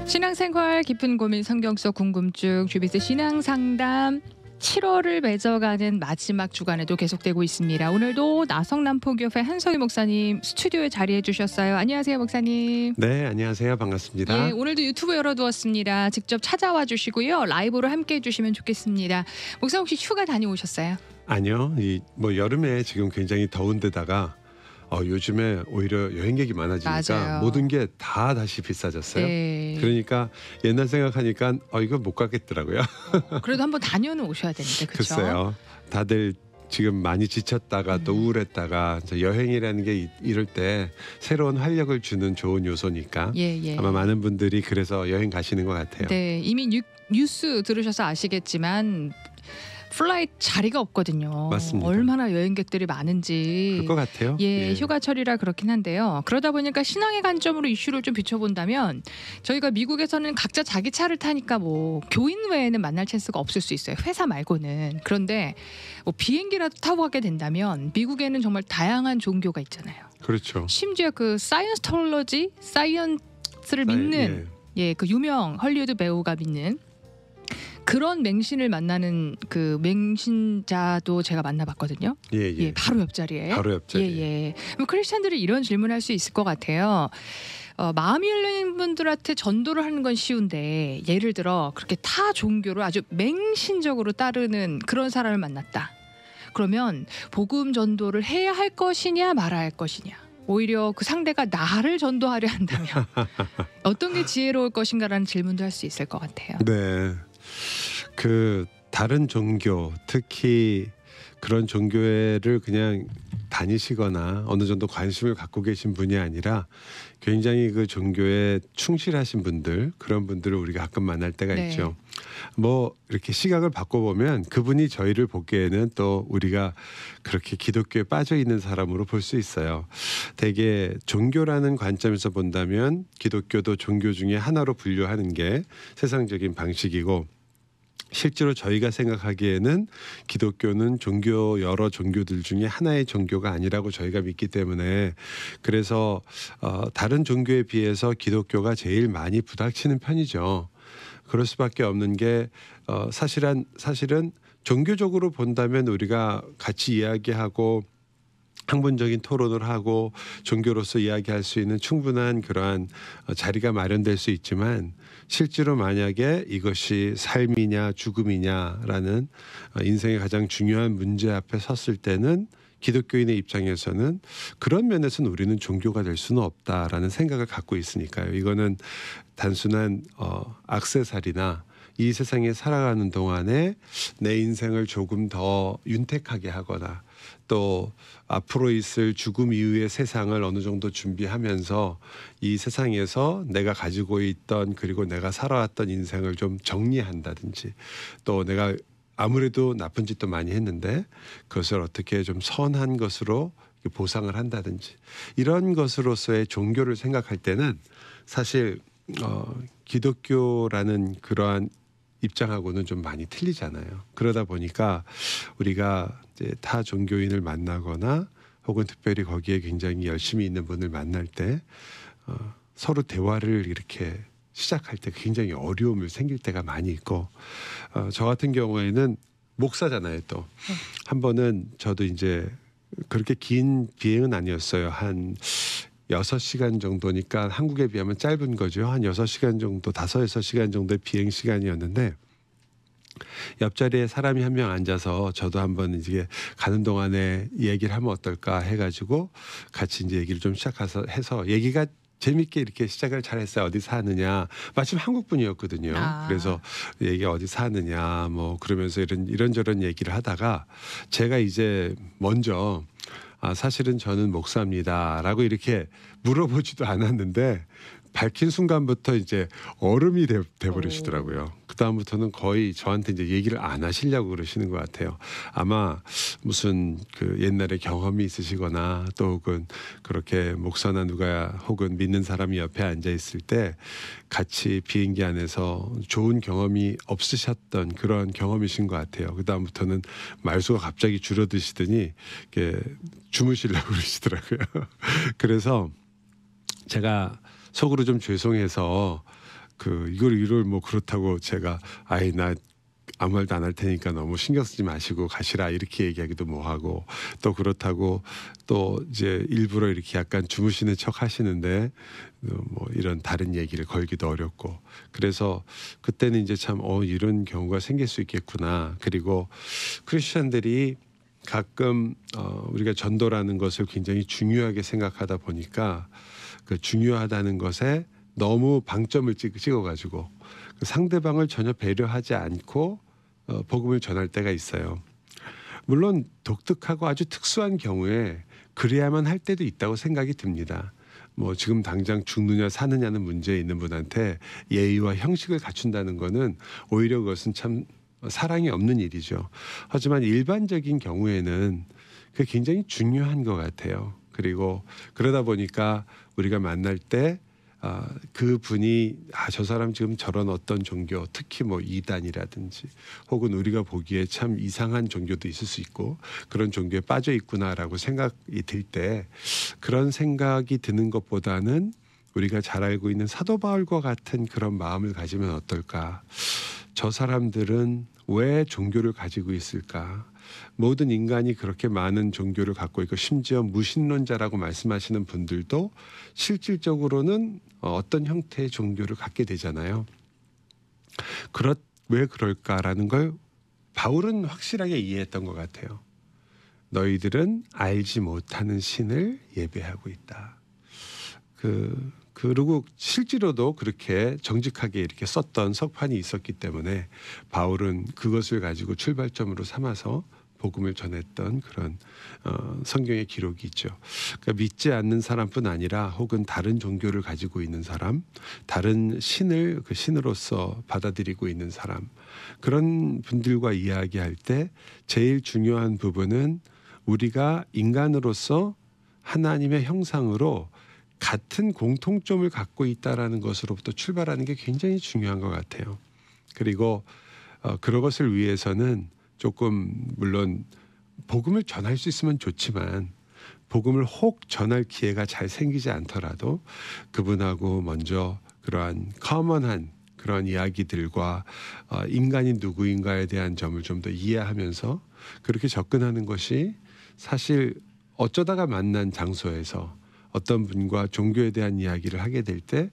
신앙생활 깊은 고민 성경 속 궁금증 주비스 신앙상담 7월을 맺어가는 마지막 주간에도 계속되고 있습니다. 오늘도 나성남포교회 한성희 목사님 스튜디오에 자리해 주셨어요. 안녕하세요, 목사님. 네, 안녕하세요. 반갑습니다. 예, 오늘도 유튜브 열어두었습니다. 직접 찾아와 주시고요. 라이브로 함께해 주시면 좋겠습니다. 목사 혹시 휴가 다녀오셨어요? 아니요. 여름에 지금 굉장히 더운데다가 요즘에 오히려 여행객이 많아지니까 맞아요. 모든 게 다 다시 비싸졌어요. 네. 그러니까 옛날 생각하니까 이거 못 가겠더라고요. 그래도 한번 다녀는 오셔야 되는데, 그렇죠? 글쎄요. 다들 지금 많이 지쳤다가 또 우울했다가 여행이라는 게 이럴 때 새로운 활력을 주는 좋은 요소니까 예. 아마 많은 분들이 그래서 여행 가시는 것 같아요. 네, 이미 뉴스 들으셔서 아시겠지만 플라이트 자리가 없거든요. 맞습니다. 얼마나 여행객들이 많은지. 그럴 것 같아요. 예, 휴가철이라 그렇긴 한데요. 그러다 보니까 신앙의 관점으로 이슈를 좀 비춰본다면 저희가 미국에서는 각자 자기 차를 타니까 뭐 교인 외에는 만날 찬스가 없을 수 있어요. 회사 말고는. 그런데 뭐 비행기라도 타고 가게 된다면 미국에는 정말 다양한 종교가 있잖아요. 그렇죠. 심지어 그 사이언스를 믿는 그 유명 헐리우드 배우가 믿는 그런 맹신을 만나는 그 맹신자도 제가 만나봤거든요. 예. 바로 옆자리에. 예. 크리스찬들이 이런 질문을 할 수 있을 것 같아요. 마음이 열린 분들한테 전도를 하는 건 쉬운데 예를 들어 그렇게 타 종교를 아주 맹신적으로 따르는 그런 사람을 만났다. 그러면 복음 전도를 해야 할 것이냐 말아야 할 것이냐. 오히려 그 상대가 나를 전도하려 한다면 어떤 게 지혜로울 것인가라는 질문도 할 수 있을 것 같아요. 네. 그 다른 종교, 특히 그런 종교회를 그냥 다니시거나 어느 정도 관심을 갖고 계신 분이 아니라 굉장히 그 종교에 충실하신 분들, 그런 분들을 우리가 가끔 만날 때가 있죠. 뭐 이렇게 시각을 바꿔보면 그분이 저희를 보기에는 또 우리가 그렇게 기독교에 빠져 있는 사람으로 볼 수 있어요. 대개 종교라는 관점에서 본다면 기독교도 종교 중에 하나로 분류하는 게 세상적인 방식이고, 실제로 저희가 생각하기에는 기독교는 여러 종교들 중에 하나의 종교가 아니라고 저희가 믿기 때문에, 그래서 다른 종교에 비해서 기독교가 제일 많이 부닥치는 편이죠. 그럴 수밖에 없는 게 사실은 종교적으로 본다면 우리가 같이 이야기하고 학문적인 토론을 하고 종교로서 이야기할 수 있는 충분한 그러한 자리가 마련될 수 있지만, 실제로 만약에 이것이 삶이냐 죽음이냐라는 인생의 가장 중요한 문제 앞에 섰을 때는 기독교인의 입장에서는 그런 면에서는 우리는 종교가 될 수는 없다라는 생각을 갖고 있으니까요. 이거는 단순한 액세서리나 이 세상에 살아가는 동안에 내 인생을 조금 더 윤택하게 하거나 또 앞으로 있을 죽음 이후의 세상을 어느 정도 준비하면서 이 세상에서 내가 가지고 있던, 그리고 내가 살아왔던 인생을 좀 정리한다든지, 또 내가 아무래도 나쁜 짓도 많이 했는데 그것을 어떻게 좀 선한 것으로 보상을 한다든지, 이런 것으로서의 종교를 생각할 때는 사실 기독교라는 그러한 입장하고는 좀 많이 틀리잖아요. 그러다 보니까 우리가 이제 타 종교인을 만나거나 혹은 특별히 거기에 굉장히 열심히 있는 분을 만날 때 서로 대화를 이렇게 시작할 때 굉장히 어려움을 생길 때가 많이 있고, 저 같은 경우에는 목사잖아요. 또 한 번은 저도 이제 그렇게 긴 비행은 아니었어요. 한 6시간 정도니까 한국에 비하면 짧은 거죠. 한 6시간 정도, 5-6시간 정도의 비행 시간이었는데, 옆자리에 사람이 한 명 앉아서 저도 한번 이제 가는 동안에 얘기를 하면 어떨까 해가지고 같이 이제 얘기를 좀 해서 얘기가 재밌게 이렇게 시작을 잘했어요. 어디 사느냐, 마침 한국 분이었거든요. 그래서 얘기 어디 사느냐 뭐 그러면서 이런저런 얘기를 하다가 제가 이제 먼저 사실은 저는 목사입니다라고 이렇게 물어보지도 않았는데 밝힌 순간부터 이제 얼음이 돼버리시더라고요. 그 다음부터는 거의 저한테 이제 얘기를 안 하시려고 그러시는 것 같아요. 아마 무슨 그 옛날에 경험이 있으시거나 또 혹은 그렇게 목사나 누가 혹은 믿는 사람이 옆에 앉아 있을 때 같이 비행기 안에서 좋은 경험이 없으셨던 그런 경험이신 것 같아요. 그 다음부터는 말수가 갑자기 줄어드시더니 이렇게 주무시려고 그러시더라고요. 그래서 제가 속으로 좀 죄송해서 이걸 뭐 그렇다고 제가 나 아무 말도 안 할 테니까 너무 신경 쓰지 마시고 가시라 이렇게 얘기하기도 뭐하고, 또 그렇다고 또 이제 일부러 이렇게 약간 주무시는 척 하시는데 뭐 이런 다른 얘기를 걸기도 어렵고, 그래서 그때는 이제 참 이런 경우가 생길 수 있겠구나. 그리고 크리스천들이 가끔 우리가 전도라는 것을 굉장히 중요하게 생각하다 보니까 그 중요하다는 것에 너무 방점을 찍어가지고 그 상대방을 전혀 배려하지 않고 복음을 전할 때가 있어요. 물론 독특하고 아주 특수한 경우에 그래야만 할 때도 있다고 생각이 듭니다. 뭐 지금 당장 죽느냐 사느냐는 문제에 있는 분한테 예의와 형식을 갖춘다는 거는 오히려 그것은 참 사랑이 없는 일이죠. 하지만 일반적인 경우에는 그게 굉장히 중요한 것 같아요. 그리고 그러다 보니까 우리가 만날 때 그 분이 저 사람 지금 저런 어떤 종교, 특히 뭐 이단이라든지 혹은 우리가 보기에 참 이상한 종교도 있을 수 있고 그런 종교에 빠져 있구나라고 생각이 들 때, 그런 생각이 드는 것보다는 우리가 잘 알고 있는 사도 바울과 같은 그런 마음을 가지면 어떨까? 저 사람들은 왜 종교를 가지고 있을까? 모든 인간이 그렇게 많은 종교를 갖고 있고, 심지어 무신론자라고 말씀하시는 분들도 실질적으로는 어떤 형태의 종교를 갖게 되잖아요. 왜 그럴까라는 걸 바울은 확실하게 이해했던 것 같아요. 너희들은 알지 못하는 신을 예배하고 있다. 그리고 실제로도 그렇게 정직하게 이렇게 썼던 석판이 있었기 때문에 바울은 그것을 가지고 출발점으로 삼아서 복음을 전했던 그런 성경의 기록이 있죠. 그러니까 믿지 않는 사람뿐 아니라 혹은 다른 종교를 가지고 있는 사람, 다른 신을 그 신으로서 받아들이고 있는 사람, 그런 분들과 이야기할 때 제일 중요한 부분은 우리가 인간으로서 하나님의 형상으로 같은 공통점을 갖고 있다라는 것으로부터 출발하는 게 굉장히 중요한 것 같아요. 그리고 그런 것을 위해서는 조금 물론 복음을 전할 수 있으면 좋지만 복음을 혹 전할 기회가 잘 생기지 않더라도 그분하고 먼저 그러한 커먼한 그런 이야기들과 인간이 누구인가에 대한 점을 좀 더 이해하면서 그렇게 접근하는 것이 사실 어쩌다가 만난 장소에서 어떤 분과 종교에 대한 이야기를 하게 될 때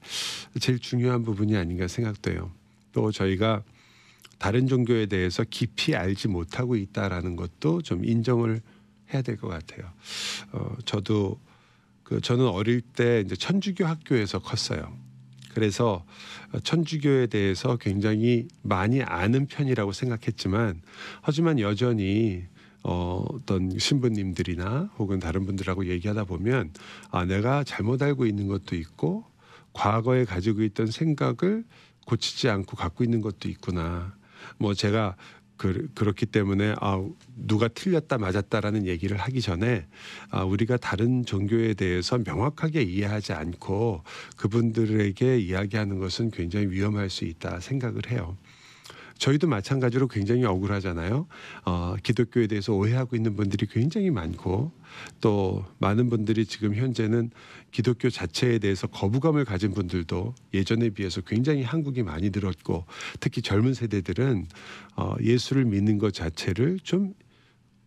제일 중요한 부분이 아닌가 생각돼요. 또 저희가 다른 종교에 대해서 깊이 알지 못하고 있다라는 것도 좀 인정을 해야 될 것 같아요. 저는 어릴 때 이제 천주교 학교에서 컸어요. 그래서 천주교에 대해서 굉장히 많이 아는 편이라고 생각했지만, 하지만 여전히 어떤 신부님들이나 혹은 다른 분들하고 얘기하다 보면 내가 잘못 알고 있는 것도 있고 과거에 가지고 있던 생각을 고치지 않고 갖고 있는 것도 있구나. 뭐 제가 그렇기 때문에 누가 틀렸다 맞았다라는 얘기를 하기 전에 우리가 다른 종교에 대해서 명확하게 이해하지 않고 그분들에게 이야기하는 것은 굉장히 위험할 수 있다 생각을 해요. 저희도 마찬가지로 굉장히 억울하잖아요. 기독교에 대해서 오해하고 있는 분들이 굉장히 많고, 또 많은 분들이 지금 현재는 기독교 자체에 대해서 거부감을 가진 분들도 예전에 비해서 굉장히 한국이 많이 늘었고, 특히 젊은 세대들은 예수를 믿는 것 자체를 좀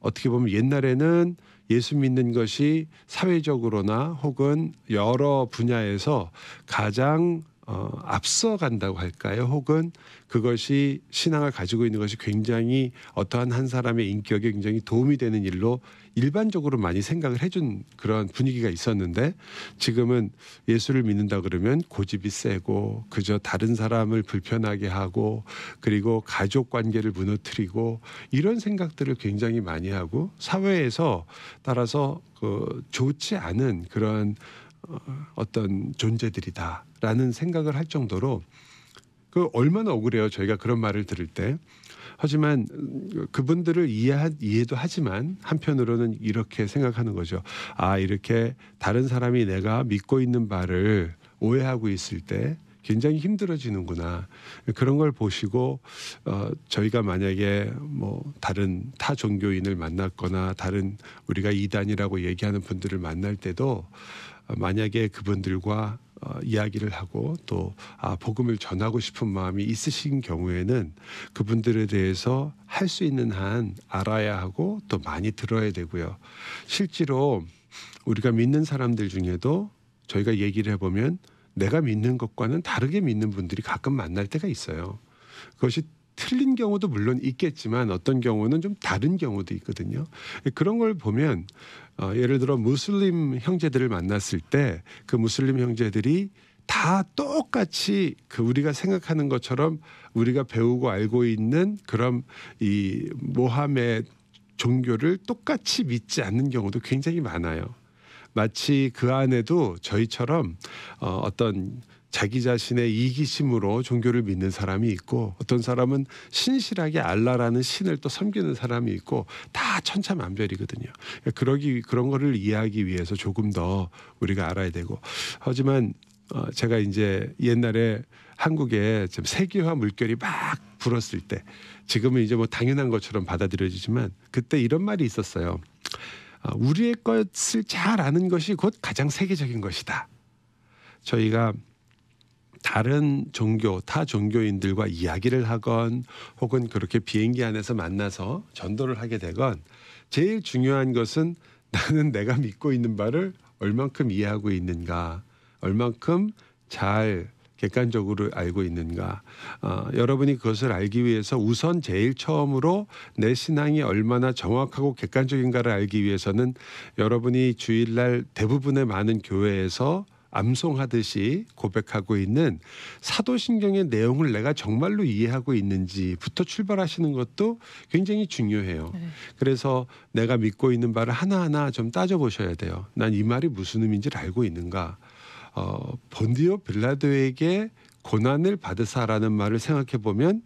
어떻게 보면 옛날에는 예수 믿는 것이 사회적으로나 혹은 여러 분야에서 가장 앞서간다고 할까요? 혹은 그것이 신앙을 가지고 있는 것이 굉장히 어떠한 한 사람의 인격에 굉장히 도움이 되는 일로 일반적으로 많이 생각을 해준 그런 분위기가 있었는데, 지금은 예수를 믿는다 그러면 고집이 세고 그저 다른 사람을 불편하게 하고 그리고 가족 관계를 무너뜨리고 이런 생각들을 굉장히 많이 하고, 사회에서 따라서 좋지 않은 그런 어떤 존재들이다라는 생각을 할 정도로 얼마나 억울해요. 저희가 그런 말을 들을 때. 하지만 그분들을 이해도 하지만 한편으로는 이렇게 생각하는 거죠. 이렇게 다른 사람이 내가 믿고 있는 바를 오해하고 있을 때 굉장히 힘들어지는구나. 그런 걸 보시고 저희가 만약에 뭐 다른 타 종교인을 만났거나 다른 우리가 이단이라고 얘기하는 분들을 만날 때도 만약에 그분들과 이야기를 하고 또 복음을 전하고 싶은 마음이 있으신 경우에는 그분들에 대해서 할 수 있는 한 알아야 하고 또 많이 들어야 되고요. 실제로 우리가 믿는 사람들 중에도 저희가 얘기를 해보면 내가 믿는 것과는 다르게 믿는 분들이 가끔 만날 때가 있어요. 그것이 틀린 경우도 물론 있겠지만 어떤 경우는 좀 다른 경우도 있거든요. 그런 걸 보면 예를 들어 무슬림 형제들을 만났을 때 그 무슬림 형제들이 다 똑같이 그 우리가 생각하는 것처럼 우리가 배우고 알고 있는 그런 이 모함의 종교를 똑같이 믿지 않는 경우도 굉장히 많아요. 마치 그 안에도 저희처럼 어떤 자기 자신의 이기심으로 종교를 믿는 사람이 있고 어떤 사람은 신실하게 알라라는 신을 또 섬기는 사람이 있고 다 천차만별이거든요. 그런 거를 이해하기 위해서 조금 더 우리가 알아야 되고 하지만 제가 이제 옛날에 한국에 좀 세계화 물결이 막 불었을 때 지금은 이제 뭐 당연한 것처럼 받아들여지지만 그때 이런 말이 있었어요. 우리의 것을 잘 아는 것이 곧 가장 세계적인 것이다. 저희가 다른 종교, 타 종교인들과 이야기를 하건 혹은 그렇게 비행기 안에서 만나서 전도를 하게 되건 제일 중요한 것은 나는 내가 믿고 있는 바를 얼만큼 이해하고 있는가, 얼만큼 잘 객관적으로 알고 있는가. 여러분이 그것을 알기 위해서 우선 제일 처음으로 내 신앙이 얼마나 정확하고 객관적인가를 알기 위해서는 여러분이 주일날 대부분의 많은 교회에서 암송하듯이 고백하고 있는 사도신경의 내용을 내가 정말로 이해하고 있는지부터 출발하시는 것도 굉장히 중요해요. 그래서 내가 믿고 있는 바를 하나하나 좀 따져보셔야 돼요. 난 이 말이 무슨 의미인지를 알고 있는가. 본디오 빌라도에게 고난을 받으사라는 말을 생각해 보면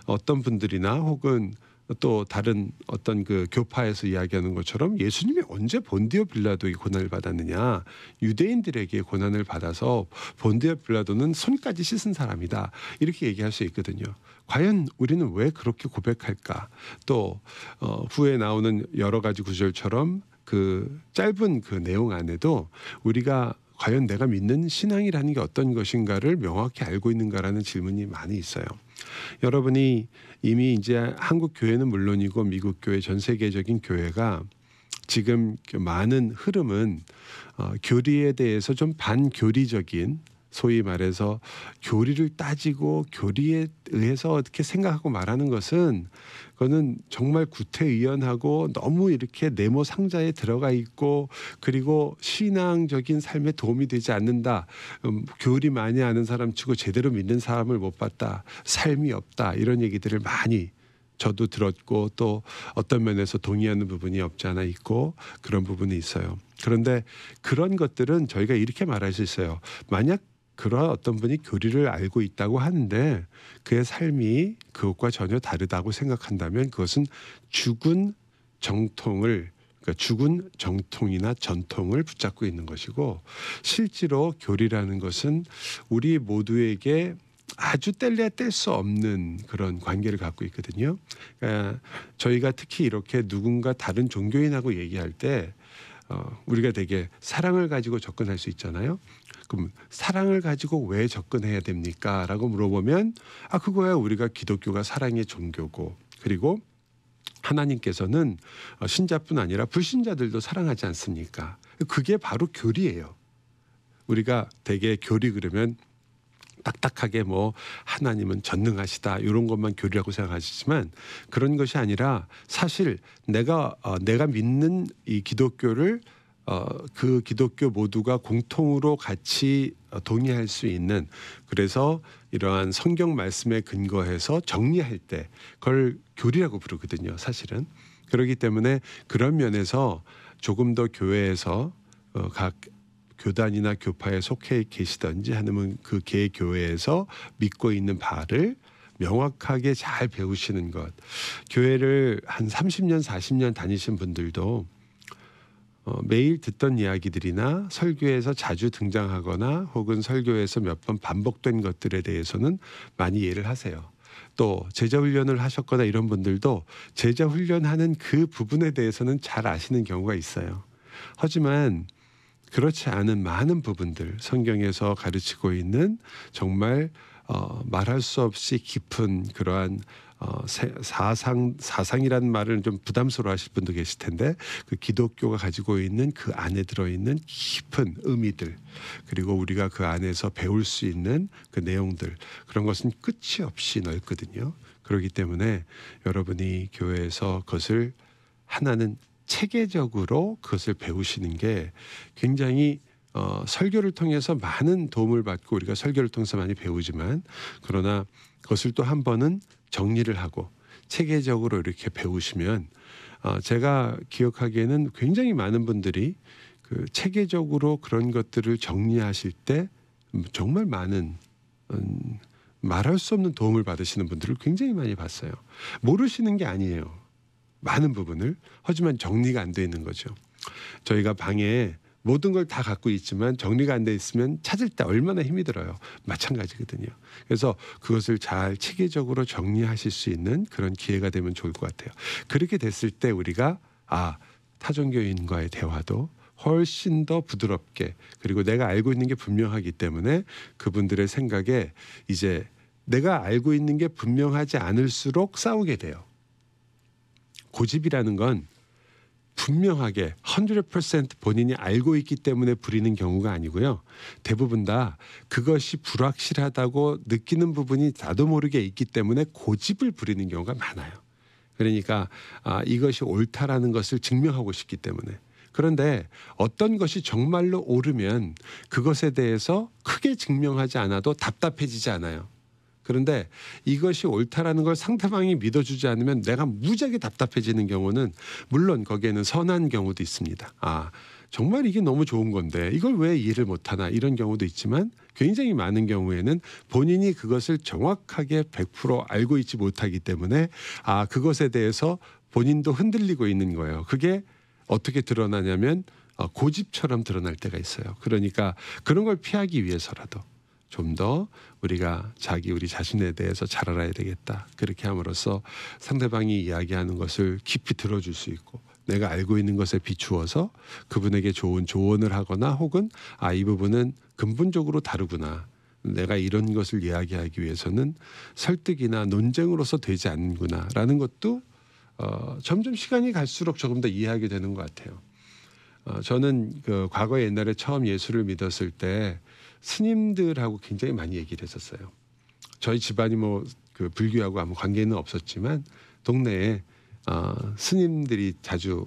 어떤 분들이나 혹은 또 다른 어떤 그 교파에서 이야기하는 것처럼 예수님이 언제 본디오 빌라도에게 고난을 받았느냐. 유대인들에게 고난을 받아서 본디오 빌라도는 손까지 씻은 사람이다. 이렇게 얘기할 수 있거든요. 과연 우리는 왜 그렇게 고백할까. 또 후에 나오는 여러 가지 구절처럼 그 짧은 그 내용 안에도 우리가 과연 내가 믿는 신앙이라는 게 어떤 것인가를 명확히 알고 있는가라는 질문이 많이 있어요. 여러분이 이미 이제 한국 교회는 물론이고 미국 교회 전 세계적인 교회가 지금 많은 흐름은 교리에 대해서 좀 반교리적인 소위 말해서 교리를 따지고 교리에 의해서 어떻게 생각하고 말하는 것은 그거는 정말 구태의연하고 너무 이렇게 네모 상자에 들어가 있고 그리고 신앙적인 삶에 도움이 되지 않는다. 교리 많이 아는 사람 치고 제대로 믿는 사람을 못 봤다. 삶이 없다. 이런 얘기들을 많이 저도 들었고 또 어떤 면에서 동의하는 부분이 없지 않아 있고 그런 부분이 있어요. 그런데 그런 것들은 저희가 이렇게 말할 수 있어요. 만약 그런 어떤 분이 교리를 알고 있다고 하는데 그의 삶이 그것과 전혀 다르다고 생각한다면 그것은 죽은 정통을 그러니까 죽은 정통이나 전통을 붙잡고 있는 것이고 실제로 교리라는 것은 우리 모두에게 아주 뗄래야 뗄 수 없는 그런 관계를 갖고 있거든요. 그러니까 저희가 특히 이렇게 누군가 다른 종교인하고 얘기할 때 우리가 되게 사랑을 가지고 접근할 수 있잖아요. 그럼 사랑을 가지고 왜 접근해야 됩니까? 라고 물어보면 그거야 우리가 기독교가 사랑의 종교고 그리고 하나님께서는 신자뿐 아니라 불신자들도 사랑하지 않습니까? 그게 바로 교리예요. 우리가 되게 교리 그러면 딱딱하게 뭐 하나님은 전능하시다 이런 것만 교리라고 생각하시지만 그런 것이 아니라 사실 내가 믿는 이 기독교를 그 기독교 모두가 공통으로 같이 동의할 수 있는 그래서 이러한 성경 말씀에 근거해서 정리할 때 그걸 교리라고 부르거든요. 사실은. 그렇기 때문에 그런 면에서 조금 더 교회에서 각 교단이나 교파에 속해 계시든지 아니면 그 개교회에서 믿고 있는 바를 명확하게 잘 배우시는 것. 교회를 한 30년 40년 다니신 분들도 매일 듣던 이야기들이나 설교에서 자주 등장하거나 혹은 설교에서 몇 번 반복된 것들에 대해서는 많이 이해를 하세요. 또 제자 훈련을 하셨거나 이런 분들도 제자 훈련하는 그 부분에 대해서는 잘 아시는 경우가 있어요. 하지만 그렇지 않은 많은 부분들, 성경에서 가르치고 있는 정말 말할 수 없이 깊은 그러한 사상이라는 말을 좀 부담스러워하실 분도 계실 텐데, 그 기독교가 가지고 있는 그 안에 들어있는 깊은 의미들, 그리고 우리가 그 안에서 배울 수 있는 그 내용들, 그런 것은 끝이 없이 넓거든요. 그렇기 때문에 여러분이 교회에서 그것을 하나는 체계적으로 그것을 배우시는 게 굉장히 설교를 통해서 많은 도움을 받고 우리가 설교를 통해서 많이 배우지만, 그러나 그것을 또 한 번은 정리를 하고 체계적으로 이렇게 배우시면, 제가 기억하기에는 굉장히 많은 분들이 그 체계적으로 그런 것들을 정리하실 때 정말 많은 말할 수 없는 도움을 받으시는 분들을 굉장히 많이 봤어요. 모르시는 게 아니에요. 많은 부분을. 하지만 정리가 안 돼 있는 거죠. 저희가 방에 모든 걸 다 갖고 있지만 정리가 안 돼 있으면 찾을 때 얼마나 힘이 들어요. 마찬가지거든요. 그래서 그것을 잘 체계적으로 정리하실 수 있는 그런 기회가 되면 좋을 것 같아요. 그렇게 됐을 때 우리가 타종교인과의 대화도 훨씬 더 부드럽게, 그리고 내가 알고 있는 게 분명하기 때문에 그분들의 생각에 이제 내가 알고 있는 게 분명하지 않을수록 싸우게 돼요. 고집이라는 건 분명하게 100% 본인이 알고 있기 때문에 부리는 경우가 아니고요. 대부분 다 그것이 불확실하다고 느끼는 부분이 나도 모르게 있기 때문에 고집을 부리는 경우가 많아요. 그러니까 이것이 옳다라는 것을 증명하고 싶기 때문에. 그런데 어떤 것이 정말로 옳으면 그것에 대해서 크게 증명하지 않아도 답답해지지 않아요. 그런데 이것이 옳다라는 걸 상대방이 믿어주지 않으면 내가 무지하게 답답해지는 경우는, 물론 거기에는 선한 경우도 있습니다. 정말 이게 너무 좋은 건데 이걸 왜 이해를 못하나, 이런 경우도 있지만, 굉장히 많은 경우에는 본인이 그것을 정확하게 100% 알고 있지 못하기 때문에 그것에 대해서 본인도 흔들리고 있는 거예요. 그게 어떻게 드러나냐면 고집처럼 드러날 때가 있어요. 그러니까 그런 걸 피하기 위해서라도 좀 더 우리가 우리 자신에 대해서 잘 알아야 되겠다. 그렇게 함으로써 상대방이 이야기하는 것을 깊이 들어줄 수 있고, 내가 알고 있는 것에 비추어서 그분에게 좋은 조언을 하거나, 혹은 이 부분은 근본적으로 다르구나, 내가 이런 것을 이야기하기 위해서는 설득이나 논쟁으로서 되지 않는구나 라는 것도 점점 시간이 갈수록 조금 더 이해하게 되는 것 같아요. 저는 과거에 옛날에 처음 예수를 믿었을 때 스님들하고 굉장히 많이 얘기를 했었어요. 저희 집안이 불교하고 아무 관계는 없었지만 동네에 스님들이 자주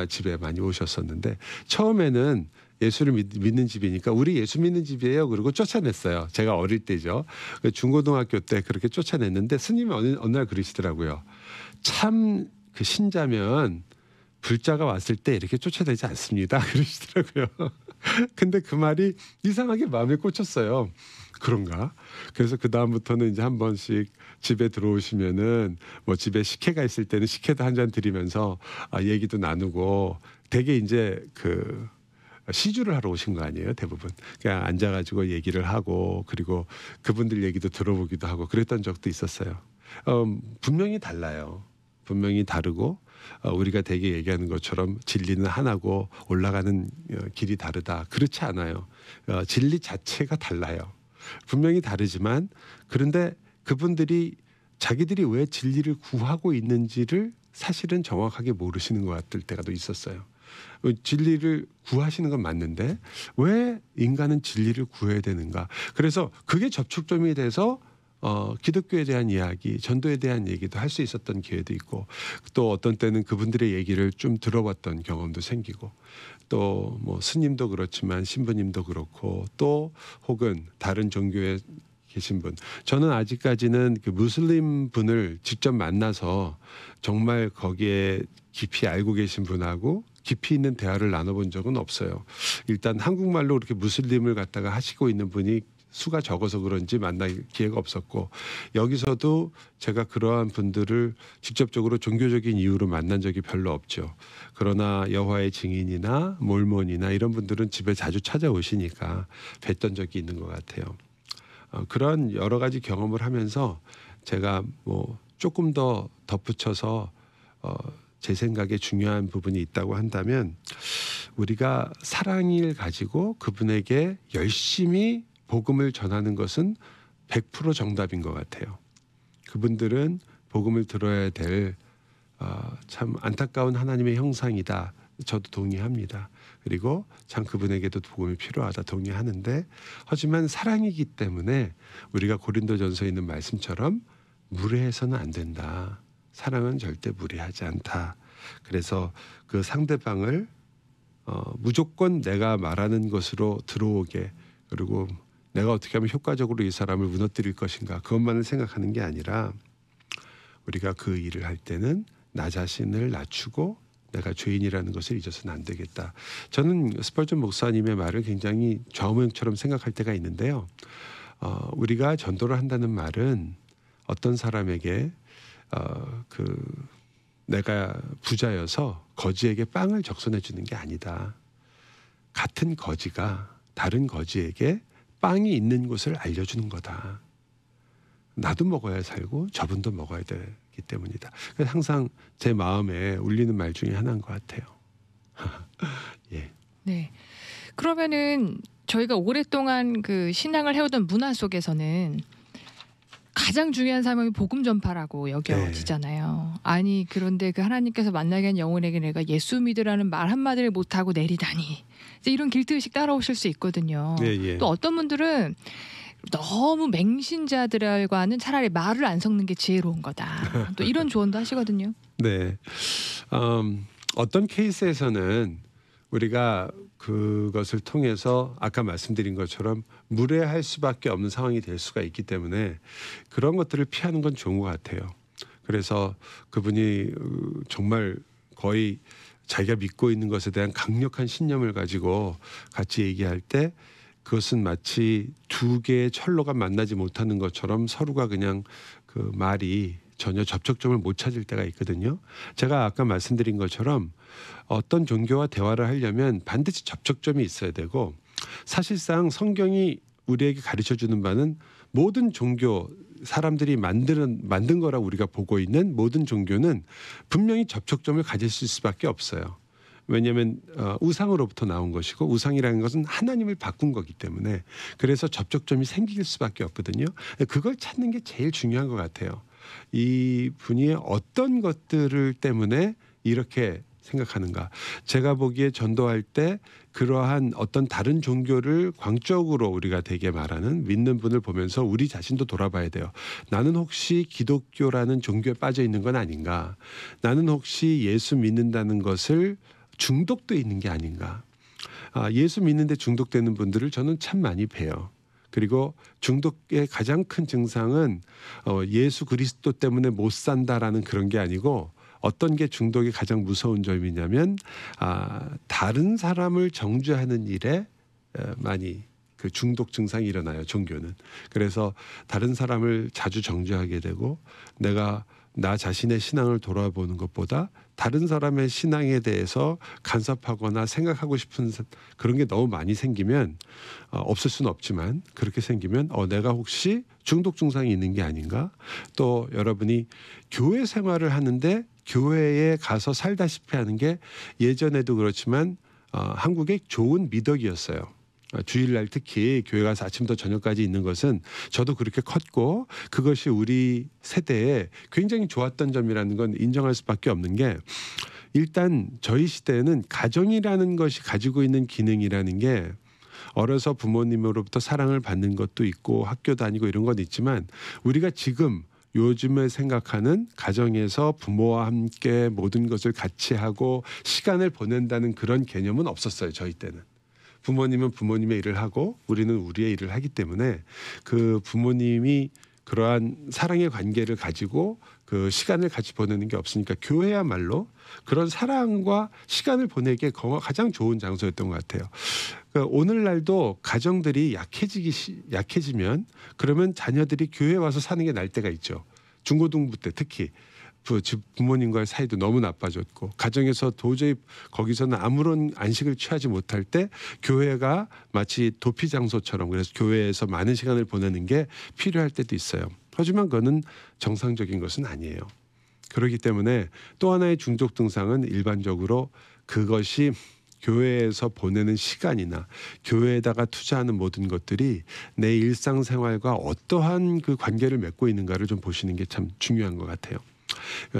집에 많이 오셨었는데, 처음에는 예수를 믿는 집이니까 우리 예수 믿는 집이에요. 그리고 쫓아냈어요. 제가 어릴 때죠. 중고등학교 때 그렇게 쫓아냈는데, 스님이 어느 날 그러시더라고요. 참 그 신자면 불자가 왔을 때 이렇게 쫓아내지 않습니다. 그러시더라고요. 근데 그 말이 이상하게 마음에 꽂혔어요. 그런가? 그래서 그 다음부터는 이제 한 번씩 집에 들어오시면은 집에 식혜가 있을 때는 식혜도 한 잔 드리면서 얘기도 나누고, 되게 이제 시주를 하러 오신 거 아니에요, 대부분. 그냥 앉아가지고 얘기를 하고, 그리고 그분들 얘기도 들어보기도 하고 그랬던 적도 있었어요. 분명히 달라요. 분명히 다르고, 우리가 되게 얘기하는 것처럼 진리는 하나고 올라가는 길이 다르다, 그렇지 않아요. 진리 자체가 달라요. 분명히 다르지만, 그런데 그분들이 자기들이 왜 진리를 구하고 있는지를 사실은 정확하게 모르시는 것 같을 때가 또 있었어요. 진리를 구하시는 건 맞는데 왜 인간은 진리를 구해야 되는가. 그래서 그게 접촉점이 돼서 기독교에 대한 이야기, 전도에 대한 얘기도 할 수 있었던 기회도 있고, 또 어떤 때는 그분들의 얘기를 좀 들어봤던 경험도 생기고, 또 스님도 그렇지만 신부님도 그렇고, 또 혹은 다른 종교에 계신 분, 저는 아직까지는 그 무슬림 분을 직접 만나서 정말 거기에 깊이 알고 계신 분하고 깊이 있는 대화를 나눠본 적은 없어요. 일단 한국말로 그렇게 무슬림을 갖다가 하시고 있는 분이 수가 적어서 그런지 만날 기회가 없었고 여기서도 제가 그러한 분들을 직접적으로 종교적인 이유로 만난 적이 별로 없죠. 그러나 여호와의 증인이나 몰몬이나 이런 분들은 집에 자주 찾아오시니까 뵀던 적이 있는 것 같아요. 그런 여러 가지 경험을 하면서 제가 뭐 조금 더 덧붙여서 제 생각에 중요한 부분이 있다고 한다면 우리가 사랑을 가지고 그분에게 열심히 복음을 전하는 것은 100% 정답인 것 같아요. 그분들은 복음을 들어야 될 참 안타까운 하나님의 형상이다. 저도 동의합니다. 그리고 참 그분에게도 복음이 필요하다 동의하는데 하지만 사랑이기 때문에 우리가 고린도전서에 있는 말씀처럼 무례해서는 안 된다. 사랑은 절대 무례하지 않다. 그래서 그 상대방을 무조건 내가 말하는 것으로 들어오게 그리고 내가 어떻게 하면 효과적으로 이 사람을 무너뜨릴 것인가 그것만을 생각하는 게 아니라 우리가 그 일을 할 때는 나 자신을 낮추고 내가 죄인이라는 것을 잊어서는 안 되겠다. 저는 스펄전 목사님의 말을 굉장히 좌우명처럼 생각할 때가 있는데요. 우리가 전도를 한다는 말은 어떤 사람에게 내가 부자여서 거지에게 빵을 적선해 주는 게 아니다. 같은 거지가 다른 거지에게 빵이 있는 곳을 알려주는 거다. 나도 먹어야 살고 저분도 먹어야 되기 때문이다. 그래서 항상 제 마음에 울리는 말 중에 하나인 것 같아요. 예. 네. 그러면은 저희가 오랫동안 그 신앙을 해오던 문화 속에서는 가장 중요한 사명이 복음 전파라고 여겨지잖아요. 아니 그런데 그 하나님께서 만나게 한 영혼에게 내가 예수 믿으라는 말 한마디를 못하고 내리다니 이제 이런 길트의식 따라오실 수 있거든요. 예. 또 어떤 분들은 너무 맹신자들과는 차라리 말을 안 섞는 게 지혜로운 거다. 또 이런 조언도 하시거든요. 네. 어떤 케이스에서는 우리가 그것을 통해서 아까 말씀드린 것처럼 무례할 수밖에 없는 상황이 될 수가 있기 때문에 그런 것들을 피하는 건 좋은 것 같아요. 그래서 그분이 정말 거의 자기가 믿고 있는 것에 대한 강력한 신념을 가지고 같이 얘기할 때 그것은 마치 두 개의 철로가 만나지 못하는 것처럼 서로가 그냥 그 말이 전혀 접촉점을 못 찾을 때가 있거든요. 제가 아까 말씀드린 것처럼 어떤 종교와 대화를 하려면 반드시 접촉점이 있어야 되고 사실상 성경이 우리에게 가르쳐주는 바는 모든 종교 사람들이 만든 거라고 우리가 보고 있는 모든 종교는 분명히 접촉점을 가질 수밖에 없어요. 왜냐하면 우상으로부터 나온 것이고 우상이라는 것은 하나님을 바꾼 거기 때문에 그래서 접촉점이 생길 수밖에 없거든요. 그걸 찾는 게 제일 중요한 것 같아요. 이 분이 어떤 것들을 때문에 이렇게 생각하는가. 제가 보기에 전도할 때 그러한 어떤 다른 종교를 광적으로 우리가 되게 말하는 믿는 분을 보면서 우리 자신도 돌아봐야 돼요. 나는 혹시 기독교라는 종교에 빠져 있는 건 아닌가. 나는 혹시 예수 믿는다는 것을 중독돼 있는 게 아닌가. 예수 믿는데 중독되는 분들을 저는 참 많이 봬요. 그리고 중독의 가장 큰 증상은 예수 그리스도 때문에 못 산다라는 그런 게 아니고 어떤 게 중독의 가장 무서운 점이냐면 다른 사람을 정죄하는 일에 많이 그 중독 증상이 일어나요. 종교는. 그래서 다른 사람을 자주 정죄하게 되고 내가 나 자신의 신앙을 돌아보는 것보다 다른 사람의 신앙에 대해서 간섭하거나 생각하고 싶은 그런 게 너무 많이 생기면 없을 수는 없지만 그렇게 생기면 내가 혹시 중독 증상이 있는 게 아닌가. 또 여러분이 교회 생활을 하는데 교회에 가서 살다시피 하는 게 예전에도 그렇지만 한국의 좋은 미덕이었어요. 주일날 특히 교회 가서 아침부터 저녁까지 있는 것은 저도 그렇게 컸고 그것이 우리 세대에 굉장히 좋았던 점이라는 건 인정할 수밖에 없는 게 일단 저희 시대에는 가정이라는 것이 가지고 있는 기능이라는 게 어려서 부모님으로부터 사랑을 받는 것도 있고 학교 다니고 이런 건 있지만 우리가 지금 요즘에 생각하는 가정에서 부모와 함께 모든 것을 같이 하고 시간을 보낸다는 그런 개념은 없었어요. 저희 때는. 부모님은 부모님의 일을 하고 우리는 우리의 일을 하기 때문에 그 부모님이 그러한 사랑의 관계를 가지고 그 시간을 같이 보내는 게 없으니까 교회야말로 그런 사랑과 시간을 보내기에 가장 좋은 장소였던 것 같아요. 그러니까 오늘날도 가정들이 약해지면 그러면 자녀들이 교회 와서 사는 게 나을 때가 있죠. 중고등부 때 특히 부모님과의 사이도 너무 나빠졌고 가정에서 도저히 거기서는 아무런 안식을 취하지 못할 때 교회가 마치 도피 장소처럼 그래서 교회에서 많은 시간을 보내는 게 필요할 때도 있어요. 하지만 그거는 정상적인 것은 아니에요. 그렇기 때문에 또 하나의 중독 증상은 일반적으로 그것이 교회에서 보내는 시간이나 교회에다가 투자하는 모든 것들이 내 일상생활과 어떠한 그 관계를 맺고 있는가를 좀 보시는 게 참 중요한 것 같아요.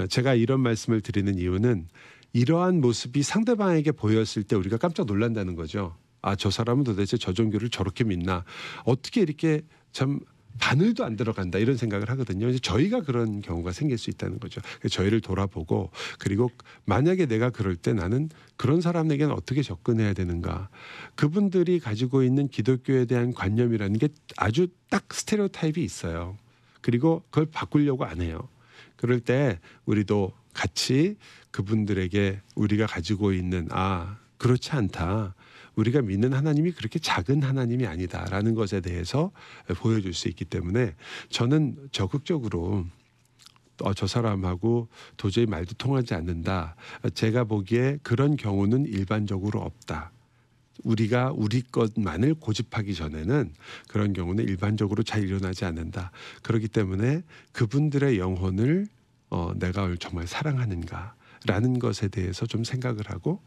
제가 이런 말씀을 드리는 이유는 이러한 모습이 상대방에게 보였을 때 우리가 깜짝 놀란다는 거죠. 아, 저 사람은 도대체 저 종교를 저렇게 믿나? 어떻게 이렇게 참 바늘도 안 들어간다 이런 생각을 하거든요. 이제 저희가 그런 경우가 생길 수 있다는 거죠. 저희를 돌아보고 그리고 만약에 내가 그럴 때 나는 그런 사람에게는 어떻게 접근해야 되는가. 그분들이 가지고 있는 기독교에 대한 관념이라는 게 아주 딱 스테레오타입이 있어요. 그리고 그걸 바꾸려고 안 해요. 그럴 때 우리도 같이 그분들에게 우리가 가지고 있는 그렇지 않다. 우리가 믿는 하나님이 그렇게 작은 하나님이 아니다라는 것에 대해서 보여줄 수 있기 때문에 저는 적극적으로 저 사람하고 도저히 말도 통하지 않는다. 제가 보기에 그런 경우는 일반적으로 없다. 우리가 우리 것만을 고집하기 전에는 그런 경우는 일반적으로 잘 일어나지 않는다. 그렇기 때문에 그분들의 영혼을 내가 정말 사랑하는가라는 것에 대해서 좀 생각을 하고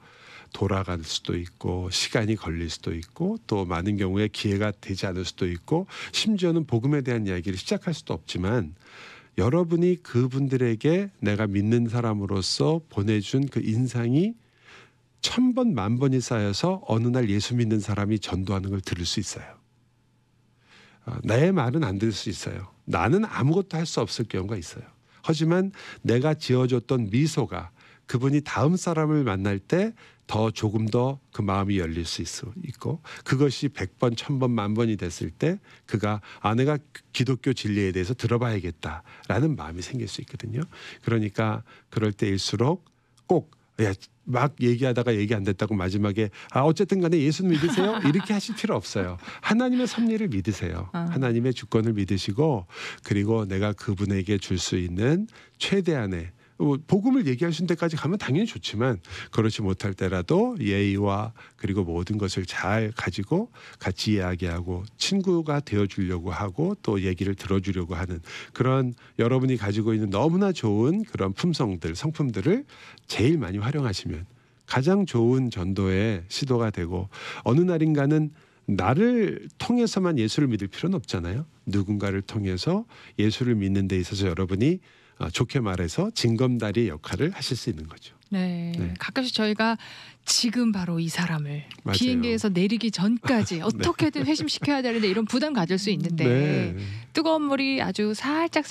돌아갈 수도 있고 시간이 걸릴 수도 있고 또 많은 경우에 기회가 되지 않을 수도 있고 심지어는 복음에 대한 이야기를 시작할 수도 없지만 여러분이 그분들에게 내가 믿는 사람으로서 보내준 그 인상이 1000번, 10,000번이 쌓여서 어느 날 예수 믿는 사람이 전도하는 걸 들을 수 있어요. 내 말은 안 들을 수 있어요. 나는 아무것도 할 수 없을 경우가 있어요. 하지만 내가 지어줬던 미소가 그분이 다음 사람을 만날 때 조금 더 그 마음이 열릴 수 있고 그것이 100번, 1000번, 10,000번이 됐을 때 그가 내가 기독교 진리에 대해서 들어봐야겠다라는 마음이 생길 수 있거든요. 그러니까 그럴 때일수록 꼭 막 얘기하다가 얘기 안 됐다고 마지막에 어쨌든 간에 예수 믿으세요? 이렇게 하실 필요 없어요. 하나님의 섭리를 믿으세요. 하나님의 주권을 믿으시고 그리고 내가 그분에게 줄 수 있는 최대한의 복음을 얘기할 수 있는 데까지 가면 당연히 좋지만 그렇지 못할 때라도 예의와 그리고 모든 것을 잘 가지고 같이 이야기하고 친구가 되어주려고 하고 또 얘기를 들어주려고 하는 그런 여러분이 가지고 있는 너무나 좋은 그런 성품들을 제일 많이 활용하시면 가장 좋은 전도의 시도가 되고 어느 날인가는 나를 통해서만 예수를 믿을 필요는 없잖아요. 누군가를 통해서 예수를 믿는 데 있어서 여러분이 좋게 말해서 징검다리의 역할을 하실 수 있는 거죠. 네. 가끔씩 저희가 지금 바로 이 사람을 맞아요. 비행기에서 내리기 전까지 어떻게든 회심시켜야 되는데 이런 부담 가질 수 있는데 뜨거운 물이 아주 살짝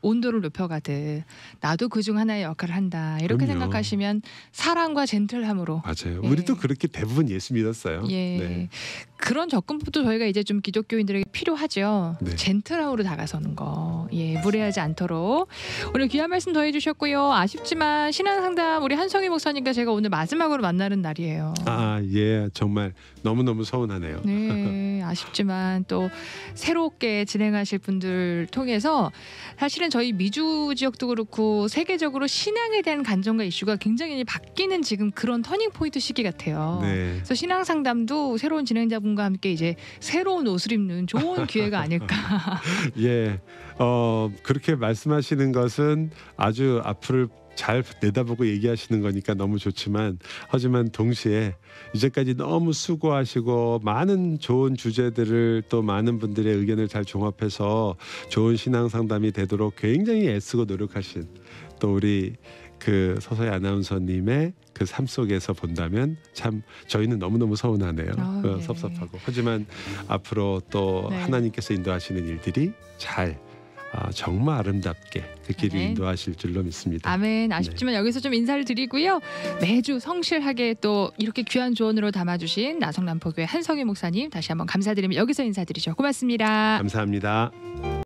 온도를 높여가듯 나도 그중 하나의 역할을 한다 이렇게 그럼요. 생각하시면 사랑과 젠틀함으로 맞아요. 우리도 그렇게 대부분 예수 믿었어요. 네. 그런 접근법도 저희가 이제 좀 기독교인들에게 필요하죠. 네. 젠틀함으로 다가서는 거. 무례하지 않도록. 오늘 귀한 말씀 더해주셨고요. 아쉽지만 신앙상담 우리 한성희 목사님과 제가 오늘 마지막으로 만나는 날이에요. 정말 너무너무 서운하네요. 네, 아쉽지만 또 새롭게 진행하실 분들 통해서 사실은 저희 미주 지역도 그렇고 세계적으로 신앙에 대한 관점과 이슈가 굉장히 바뀌는 지금 그런 터닝 포인트 시기 같아요. 네. 그래서 신앙 상담도 새로운 진행자분과 함께 이제 새로운 옷을 입는 좋은 기회가 아닐까. 그렇게 말씀하시는 것은 아주 앞을 잘 내다보고 얘기하시는 거니까 너무 좋지만 하지만 동시에 이제까지 너무 수고하시고 많은 좋은 주제들을 또 많은 분들의 의견을 잘 종합해서 좋은 신앙 상담이 되도록 굉장히 애쓰고 노력하신 또 우리 그 서서희 아나운서님의 그 삶 속에서 본다면 참 저희는 너무너무 서운하네요. 섭섭하고 하지만 앞으로 또 하나님께서 인도하시는 일들이 잘 정말 아름답게 그 길을 인도하실 줄로 믿습니다. 아멘. 아쉽지만 여기서 좀 인사를 드리고요. 매주 성실하게 또 이렇게 귀한 조언으로 담아주신 나성남포교회 한성희 목사님 다시 한번 감사드리며 여기서 인사드리죠. 고맙습니다. 감사합니다.